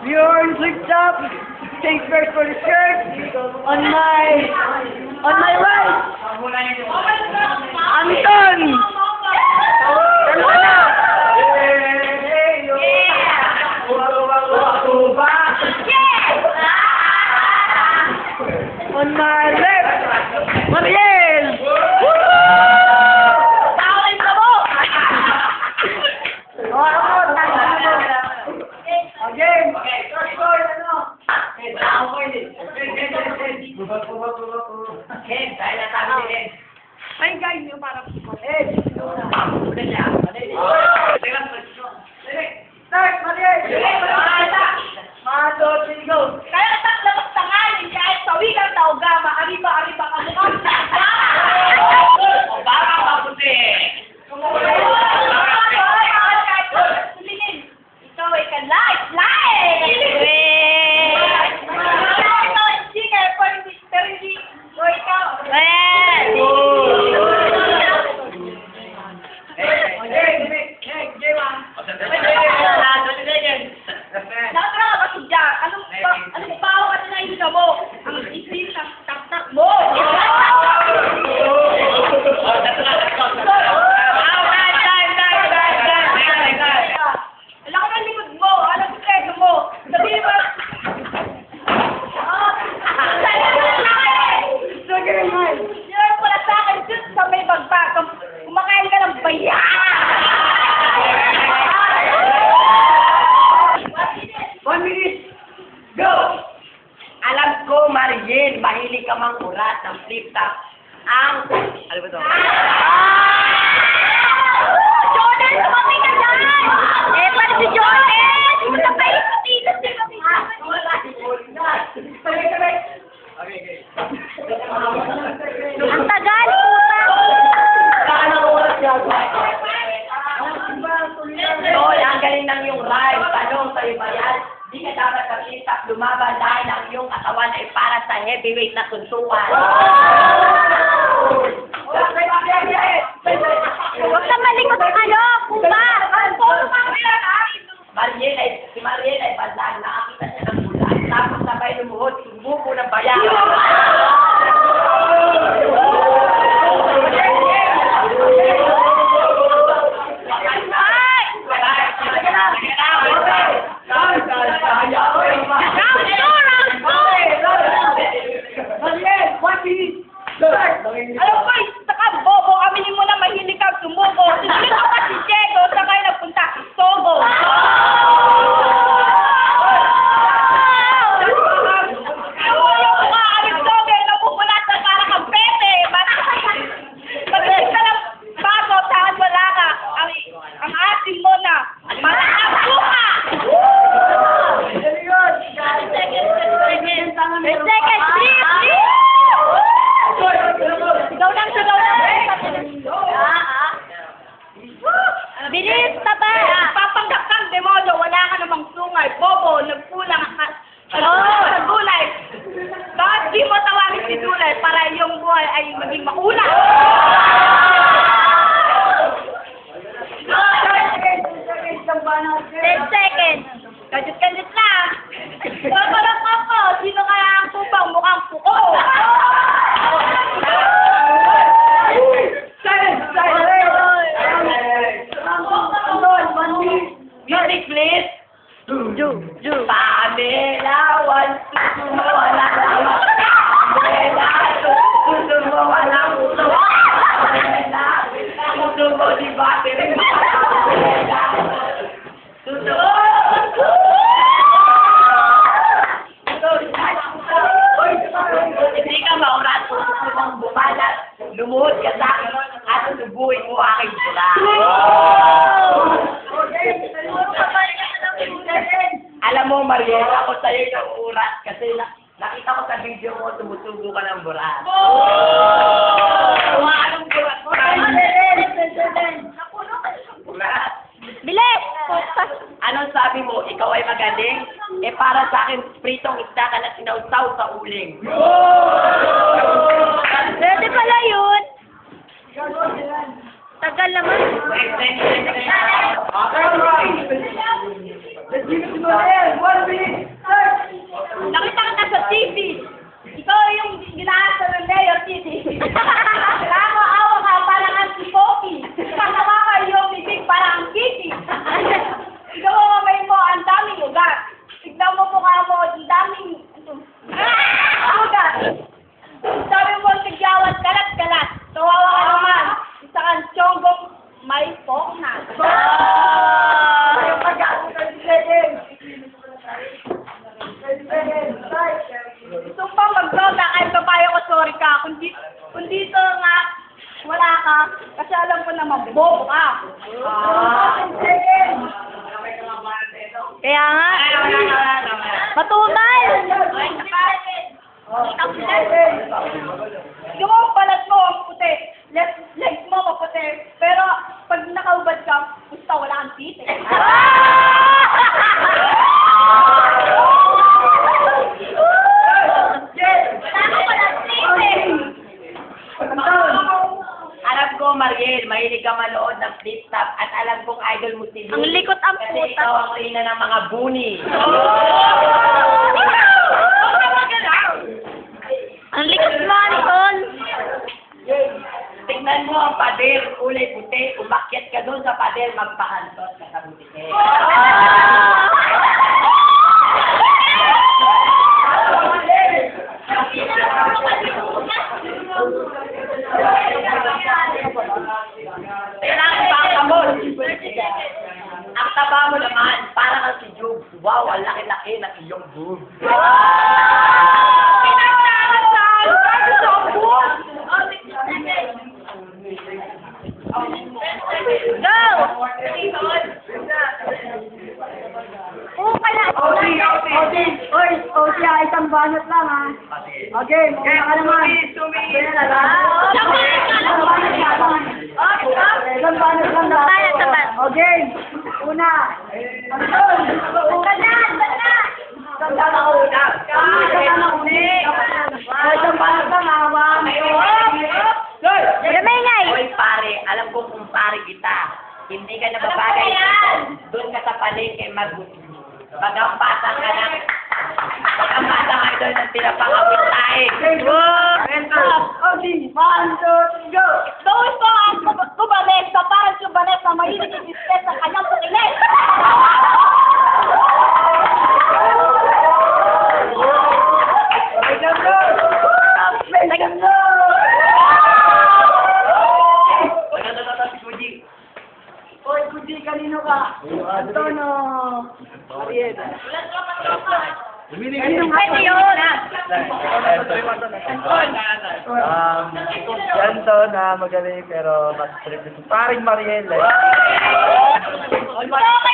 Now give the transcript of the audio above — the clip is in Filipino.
Bjorn flipped up. Thanks first for the shirt. On my right. Anton. Dalawa na. On my left. Mariel. Tawin ka mo. Again. Ay, guys, yung parang start, Mariel! Mga dos, go! Kaya natak tangan, hindi ay tawig ang tauga, maariba-ariba ka mukha. O baka mabuti. Tumingin, ikaw ay ka-live! Singer, pero hindi ko ikaw. Anong bawa ka na hindi ka mo? Ang isin ng taktak mo! Alam ko na likod mo! Alam ko kredo mo! Sabihin mo! Sinabi pala sa akin, just sa may bagbag, kumakain ka ng bayan! 1 minute! Go! Alam ko, Mariel, mahilig ka mang urat ng flip-top. Ano ba ito? Jordan, tumami ka dyan! Para si Jordan! Hindi mo na pa ikot din kami. Sabay. Ang tagal, puta! Tol, ang galing ng iyong live. Tanong sa'yo ba yan? Di ka dapat sa flip-top lumaban dahil ang iyong katawan ay para sa heavyweight na suntukan. Huwag ka malikot puta! Si Mariel ay bandag. Nakakita niya ng bulan. Tapos sabay lumuhod. Sumuko ng bayan. Alam ko, saka bobo, aminin mo na mahilig kang sumuko. Sinulit ko pa si Diego, saka nagpunta sa Sogo. Yung mga Aristotle, napupulat na para kang Pepe. Pagdating ka ng baso, saan wala ka. Ang asin mo na, malakas buka! Second, please! Sigaw lang. Bilis, taba! Papanggap kang demonyo, wala ka namang sungay. Bobo, nagkulang ka. Sa gulay. Bakit di mo tawagin si Gulay para iyong buhay ay maging mauna? 10 seconds. Kadit-kadit lang. Paparang ako, sino kaya ang kupang mukhang puko? Music, please. Pamela, wala naman. Pamela, wala puso. Pamela, puso mo di battery. Pamela, puso. Hindi ka maurat kung gusto mong bumalat. Lumuhod ka sa akin at subuhin mo aking sila. Alam mo, Mariel, ako sa'yo yung urat kasi nakita ko sa video mo, tumutubo ka ng burat. Anong burat mo? Burat. Bilis! Anong sabi mo? Ikaw ay magaling? Para sa akin, pritong isda ka na sinawsaw sa uling. Pwede pala yun. Tagal naman. Let's give it to Mariel. 1 minute. naman, bobo ka. Kaya nga. Matunay! Yung mga balat mo, ang puti. Legs mo, maputi. Pero, pag nakaubad ka, gusto wala kang titi. Alam ko, Mariel, mahilig ka manood ng flip-top at alam kong idol mo si Lou. Ang likot ang Kasi puta. ikaw ang ina ng mga buni. Ang likot mo, Anton. Tingnan mo ang pader, kulay puti, umakyat ka doon sa pader, magpakantot ka sa butike. Kailangan pa ang kamot. Ang taba mo naman, para kang si Jug. Wow, ang laki-laki ng iyong boob. Go! Oo, kaya. Oy, isang banat lang ha. Okay, muna ka naman. Isang banat lang na. Tayo, tapat. Okay, una. Anton, Ganda na una. isang banat lang ha. Gamay. Hoy pare, alam ko kung pare kita. Hindi ka nababagay dito. Doon ka sa palengke magampatan ka ng magampatan ka doon ng pinapakawit tayo. Okay, 1, 2, go! Gawin ko ang kubanesa, parang kubanesa, mahilig yung display sa kanyang pukilis! Oy, Kuji, kanino ka? Antono. Ariel. Pwede yun. Ganito na magaling pero mas trip. Paring Mariel eh. Okay